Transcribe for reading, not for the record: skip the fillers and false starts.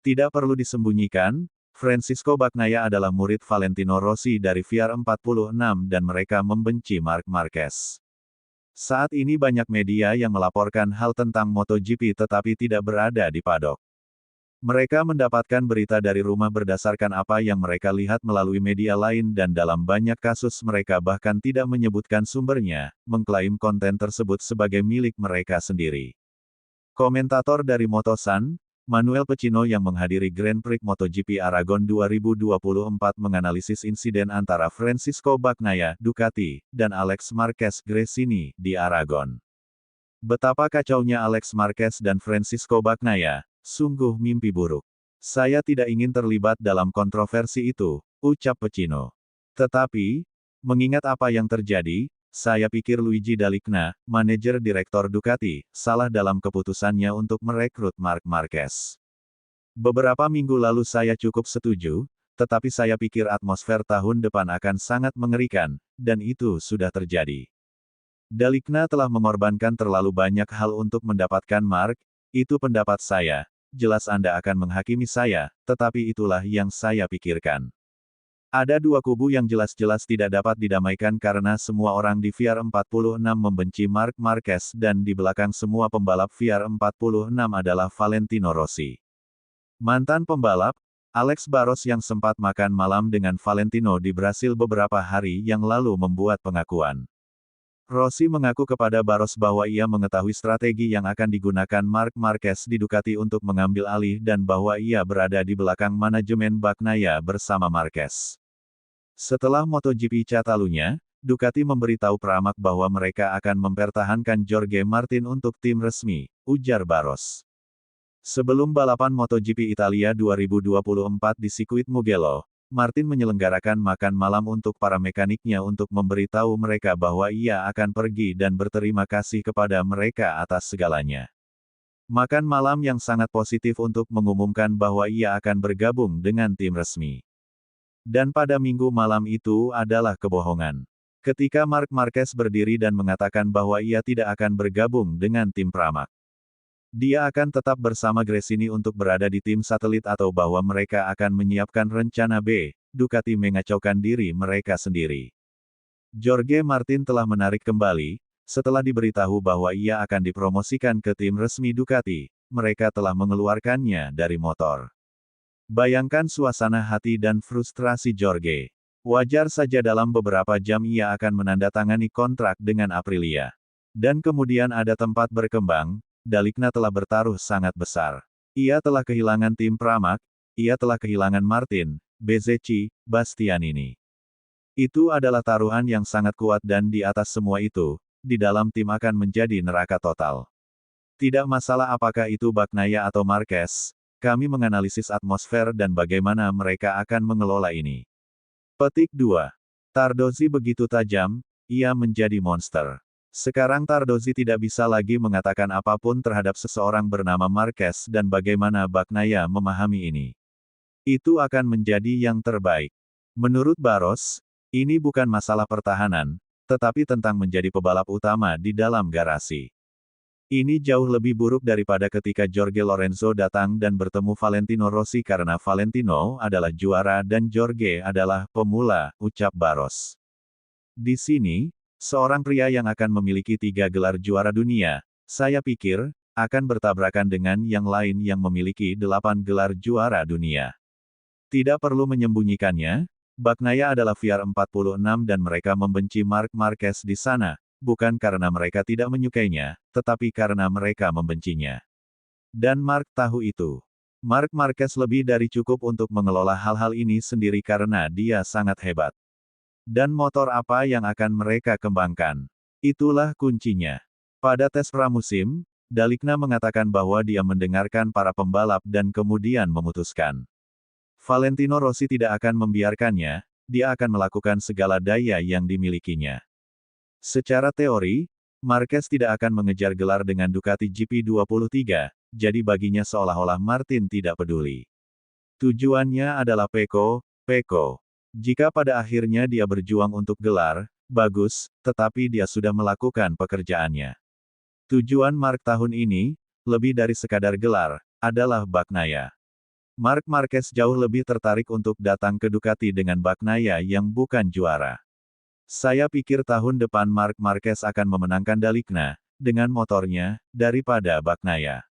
Tidak perlu disembunyikan, Francisco Bagnaia adalah murid Valentino Rossi dari VR46 dan mereka membenci Marc Marquez. Saat ini banyak media yang melaporkan hal tentang MotoGP tetapi tidak berada di paddock. Mereka mendapatkan berita dari rumah berdasarkan apa yang mereka lihat melalui media lain dan dalam banyak kasus mereka bahkan tidak menyebutkan sumbernya, mengklaim konten tersebut sebagai milik mereka sendiri. Komentator dari Motosan, Manuel Pecino yang menghadiri Grand Prix MotoGP Aragon 2024 menganalisis insiden antara Francisco Bagnaia, Ducati, dan Alex Marquez Gresini, di Aragon. Betapa kacaunya Alex Marquez dan Francisco Bagnaia, sungguh mimpi buruk. Saya tidak ingin terlibat dalam kontroversi itu, ucap Pecino. Tetapi, mengingat apa yang terjadi, saya pikir Luigi Dalicna, manajer direktur Ducati, salah dalam keputusannya untuk merekrut Marc Marquez. Beberapa minggu lalu saya cukup setuju, tetapi saya pikir atmosfer tahun depan akan sangat mengerikan, dan itu sudah terjadi. Dalicna telah mengorbankan terlalu banyak hal untuk mendapatkan Marc, itu pendapat saya, jelas Anda akan menghakimi saya, tetapi itulah yang saya pikirkan. Ada dua kubu yang jelas-jelas tidak dapat didamaikan karena semua orang di VR46 membenci Marc Marquez dan di belakang semua pembalap VR46 adalah Valentino Rossi. Mantan pembalap, Alex Barros yang sempat makan malam dengan Valentino di Brasil beberapa hari yang lalu membuat pengakuan. Rossi mengaku kepada Barros bahwa ia mengetahui strategi yang akan digunakan Marc Marquez di Ducati untuk mengambil alih dan bahwa ia berada di belakang manajemen Bagnaia bersama Marquez. Setelah MotoGP Catalunya, Ducati memberitahu Pramac bahwa mereka akan mempertahankan Jorge Martin untuk tim resmi, ujar Barros. Sebelum balapan MotoGP Italia 2024 di sirkuit Mugello, Martin menyelenggarakan makan malam untuk para mekaniknya untuk memberitahu mereka bahwa ia akan pergi dan berterima kasih kepada mereka atas segalanya. Makan malam yang sangat positif untuk mengumumkan bahwa ia akan bergabung dengan tim resmi. Dan pada minggu malam itu adalah kebohongan. Ketika Marc Marquez berdiri dan mengatakan bahwa ia tidak akan bergabung dengan tim Pramac. Dia akan tetap bersama Gresini untuk berada di tim satelit atau bahwa mereka akan menyiapkan rencana B, Ducati mengacaukan diri mereka sendiri. Jorge Martin telah menarik kembali, setelah diberitahu bahwa ia akan dipromosikan ke tim resmi Ducati, mereka telah mengeluarkannya dari motor. Bayangkan suasana hati dan frustrasi Jorge. Wajar saja dalam beberapa jam ia akan menandatangani kontrak dengan Aprilia. Dan kemudian ada tempat berkembang, Dalicna telah bertaruh sangat besar. Ia telah kehilangan tim Pramac, ia telah kehilangan Martin, Bezzecchi, Bastianini. Itu adalah taruhan yang sangat kuat dan di atas semua itu, di dalam tim akan menjadi neraka total. Tidak masalah apakah itu Bagnaia atau Marquez, kami menganalisis atmosfer dan bagaimana mereka akan mengelola ini. Petik 2. Tardozzi begitu tajam, ia menjadi monster. Sekarang Tardozzi tidak bisa lagi mengatakan apapun terhadap seseorang bernama Marquez dan bagaimana Bagnaia memahami ini. Itu akan menjadi yang terbaik. Menurut Barros, ini bukan masalah pertahanan, tetapi tentang menjadi pebalap utama di dalam garasi. Ini jauh lebih buruk daripada ketika Jorge Lorenzo datang dan bertemu Valentino Rossi karena Valentino adalah juara dan Jorge adalah pemula, ucap Barros. Di sini, seorang pria yang akan memiliki 3 gelar juara dunia, saya pikir, akan bertabrakan dengan yang lain yang memiliki 8 gelar juara dunia. Tidak perlu menyembunyikannya, Bagnaia adalah VR46 dan mereka membenci Marc Marquez di sana. Bukan karena mereka tidak menyukainya, tetapi karena mereka membencinya. Dan Marc tahu itu. Marc Marquez lebih dari cukup untuk mengelola hal-hal ini sendiri karena dia sangat hebat. Dan motor apa yang akan mereka kembangkan? Itulah kuncinya. Pada tes pramusim, Dalicna mengatakan bahwa dia mendengarkan para pembalap dan kemudian memutuskan. Valentino Rossi tidak akan membiarkannya, dia akan melakukan segala daya yang dimilikinya. Secara teori, Marquez tidak akan mengejar gelar dengan Ducati GP23, jadi baginya seolah-olah Martin tidak peduli. Tujuannya adalah Pecco. Jika pada akhirnya dia berjuang untuk gelar, bagus, tetapi dia sudah melakukan pekerjaannya. Tujuan Marc tahun ini, lebih dari sekadar gelar, adalah Bagnaia. Marc Marquez jauh lebih tertarik untuk datang ke Ducati dengan Bagnaia yang bukan juara. Saya pikir tahun depan Marc Marquez akan memenangkan Dalikna, dengan motornya, daripada Bagnaia.